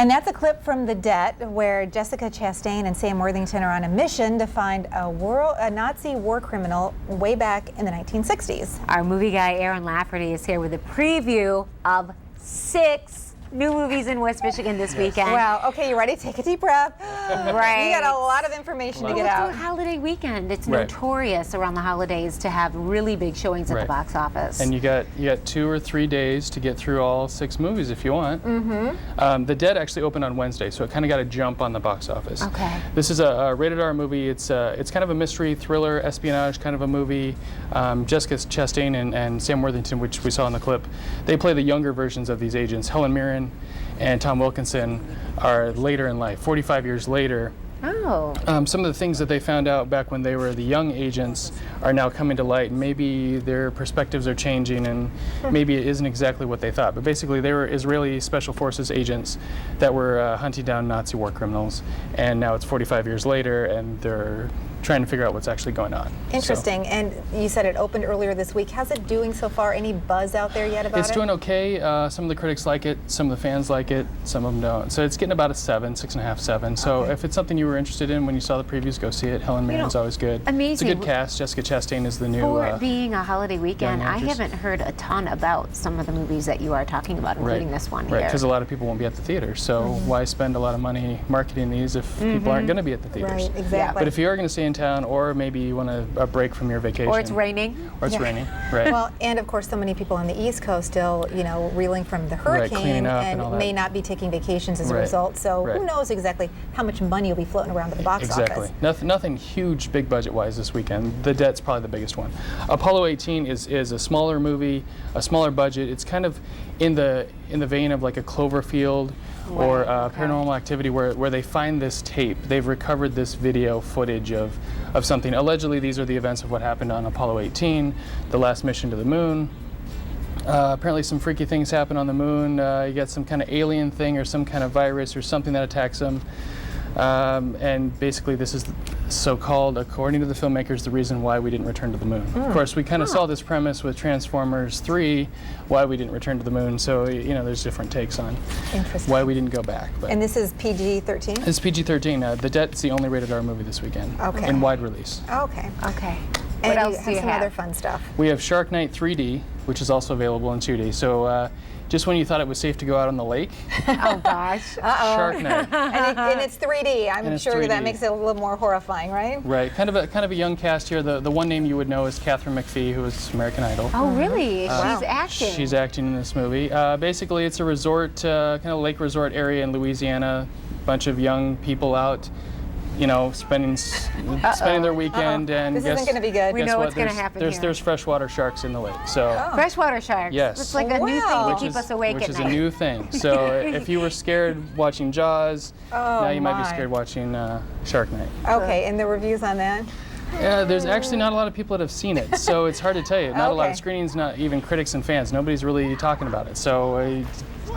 And that's a clip from The Debt, where Jessica Chastain and Sam Worthington are on a mission to find a Nazi war criminal way back in the 1960s. Our movie guy Aaron Lafferty is here with a preview of 6 new movies in West Michigan this weekend. Wow. Okay, you ready? Take a deep breath. Right. You got a lot of information to get out. It's a holiday weekend. It's notorious around the holidays to have really big showings at the box office. And you got 2 or 3 days to get through all 6 movies if you want. The Dead actually opened on Wednesday, so it kind of got a jump on the box office. Okay. This is a rated R movie. It's kind of a mystery thriller, espionage kind of a movie. Jessica Chastain and Sam Worthington, which we saw in the clip, they play the younger versions of these agents. Helen Mirren and Tom Wilkinson are later in life, 45 years later. Oh. Some of the things that they found out back when they were the young agents are now coming to light. Maybe their perspectives are changing, and maybe it isn't exactly what they thought. But basically, they were Israeli Special Forces agents that were hunting down Nazi war criminals. And now it's 45 years later, and they're trying to figure out what's actually going on. Interesting. So, and you said it opened earlier this week. How's it doing so far? Any buzz out there yet about it? It's doing okay. Some of the critics like it, some of the fans like it, some of them don't. So it's getting about a 7, 6.5, 7. So if it's something you were interested in when you saw the previews, go see it. Helen Mirren's always good. Amazing. It's a good cast. Jessica Chastain is the new. For being a holiday weekend, I haven't heard a ton about some of the movies that you are talking about, including this one here. Right, because a lot of people won't be at the theater. So why spend a lot of money marketing these if people aren't going to be at the theaters? Right, exactly. But if you are going to stay in town, or maybe you want a break from your vacation. Or it's raining. Or it's raining, right. Well, and of course, so many people on the East Coast still, reeling from the hurricane and may not be taking vacations as a result. So who knows exactly how much money will be floating around at the box office. Nothing huge, big budget-wise this weekend. The Debt's probably the biggest one. Apollo 18 is a smaller movie, a smaller budget. It's kind of in the vein of like a Cloverfield or Paranormal Activity, where they find this tape. They've recovered this video footage of something. Allegedly, these are the events of what happened on Apollo 18, the last mission to the moon. Apparently some freaky things happen on the moon. You get some kind of alien thing or some kind of virus or something that attacks them. And basically this is so-called, according to the filmmakers, the reason why we didn't return to the moon. Of course, we kind of saw this premise with Transformers 3, why we didn't return to the moon. So, there's different takes on why we didn't go back. But and this is PG-13? It's PG-13. The Debt's the only rated R movie this weekend in wide release. Okay. Okay. And what else do you have? Some other fun stuff. We have Shark Night 3D, which is also available in 2D. So just when you thought it was safe to go out on the lake. Oh gosh. Shark Night. And it's 3D. I'm sure 3D. That makes it a little more horrifying, right? Right. Kind of a young cast here. The one name you would know is Catherine McPhee, who was American Idol. Oh really? She's acting. She's acting in this movie. Basically, it's a resort, kind of lake resort area in Louisiana. Bunch of young people out, spending their weekend, and this isn't going to be good. We know what's going to happen here. There's freshwater sharks in the lake. So freshwater sharks. Yes. It's like a new thing to keep us awake at night. Which is a new thing. So if you were scared watching Jaws, now you might be scared watching Shark Night. Okay, and the reviews on that? Yeah, there's actually not a lot of people that have seen it, so it's hard to tell you. Not a lot of screenings, not even critics and fans. Nobody's really talking about it. So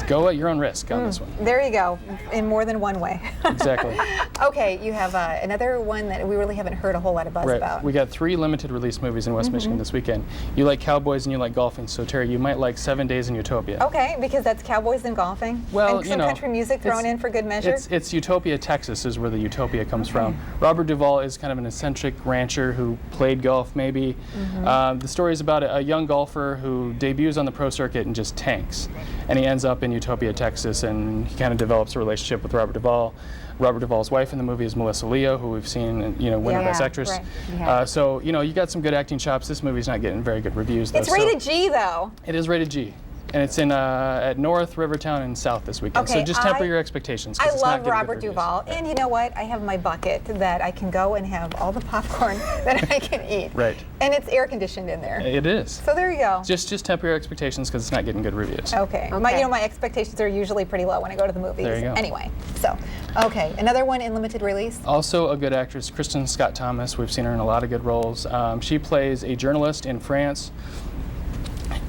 go at your own risk on this one. There you go, in more than one way. Exactly. Okay, you have another one that we really haven't heard a whole lot of buzz about. We got 3 limited release movies in West Michigan this weekend. You like cowboys and you like golfing, so Terry, you might like 7 Days in Utopia. Okay, because that's cowboys and golfing. Well, and some country music thrown in for good measure. It's Utopia, Texas is where the Utopia comes from. Robert Duvall is kind of an eccentric rancher who played golf maybe. The story is about a young golfer who debuts on the pro circuit and just tanks. And he ends up in Utopia, Texas, and he kind of develops a relationship with Robert Duvall. Robert Duvall's wife in the movie is Melissa Leo, who we've seen, win Best Actress. Right. So, you got some good acting chops. This movie's not getting very good reviews, though. It's rated G, though. It is rated G. And it's in at North, Rivertown, and South this weekend. Okay, so just temper your expectations. I love Robert Duvall. And you know what? I have my bucket that I can go and have all the popcorn that I can eat. Right. And it's air conditioned in there. It is. So there you go. Just temper your expectations because it's not getting good reviews. Okay. My expectations are usually pretty low when I go to the movies. There you go. Anyway, so, okay. Another one in limited release? Also a good actress, Kristen Scott Thomas. We've seen her in a lot of good roles. She plays a journalist in France.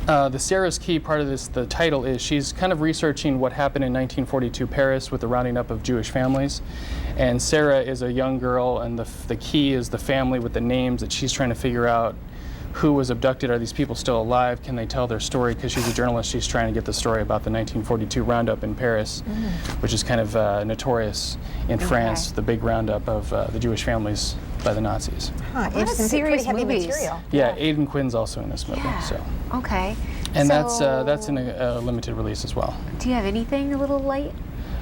The Sarah's Key part of this, the title is, she's kind of researching what happened in 1942 Paris with the rounding up of Jewish families. And Sarah is a young girl, and the key is the family with the names that she's trying to figure out who was abducted? Are these people still alive? Can they tell their story? Because she's a journalist, she's trying to get the story about the 1942 roundup in Paris, which is kind of notorious in France, the big roundup of the Jewish families by the Nazis. Interesting. Serious heavy movies. material. Yeah, Aidan Quinn's also in this movie. So. Okay. And that's in a limited release as well. Do you have anything a little light?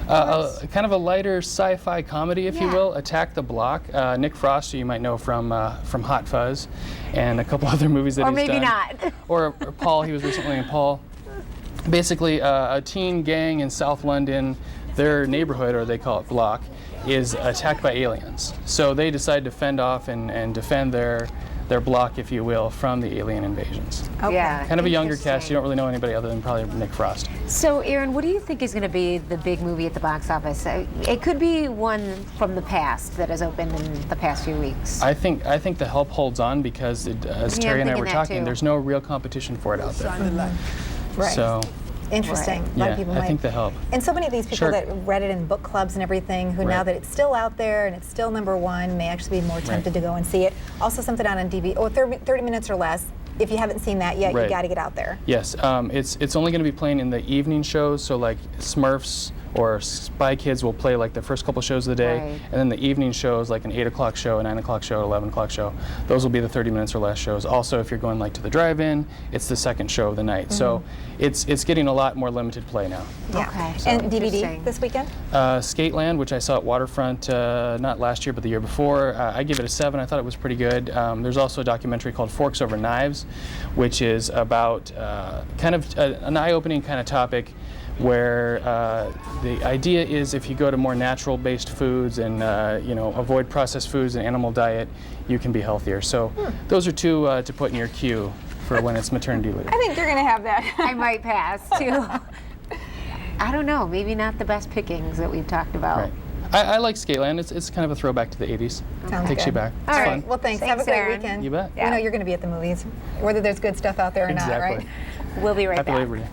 Kind of a lighter sci-fi comedy, if you will, Attack the Block. Nick Frost, who you might know from Hot Fuzz, and a couple other movies that he's done. Or maybe not. Or Paul, he was recently in Paul. Basically, a teen gang in South London, their neighborhood, or they call it block, is attacked by aliens. So they decide to fend off and defend their block, if you will, from the alien invasions. Okay. Yeah. Kind of a younger cast. You don't really know anybody other than probably Nick Frost. So, Aaron, what do you think is going to be the big movie at the box office? It could be one from the past that has opened in the past few weeks. I think The Help holds on because, as Terry and I were talking, there's no real competition for it out there. Right. So. Interesting. A lot of people I think The Help. And so many of these people that read it in book clubs and everything, who now that it's still out there and it's still #1, may actually be more tempted to go and see it. Also something on DVD, 30 minutes or less. If you haven't seen that yet, you got to get out there. Yes, it's only going to be playing in the evening shows, so like Smurfs or Spy Kids will play like the first couple shows of the day, and then the evening shows, like an 8 o'clock show, a 9 o'clock show, 11 o'clock show, those will be the 30 minutes or less shows. Also, if you're going like to the drive-in, it's the second show of the night. So it's getting a lot more limited play now. Yeah. Okay. So and DVD this weekend? Skateland, which I saw at Waterfront not last year but the year before, I give it a 7. I thought it was pretty good. There's also a documentary called Forks Over Knives, which is about kind of an eye-opening kind of topic, where the idea is if you go to more natural-based foods and avoid processed foods and animal diet, you can be healthier. So those are two to put in your queue for when it's maternity leave. I think you're going to have that. I might pass too. I don't know. Maybe not the best pickings that we've talked about. Right. I like Skateland. It's kind of a throwback to the 80s. Takes you back. All it's right. fun. Well, thanks. Have a great Aaron. weekend. You bet. We know you're going to be at the movies, whether there's good stuff out there or not, right? We'll be right Happy back. Labor Day.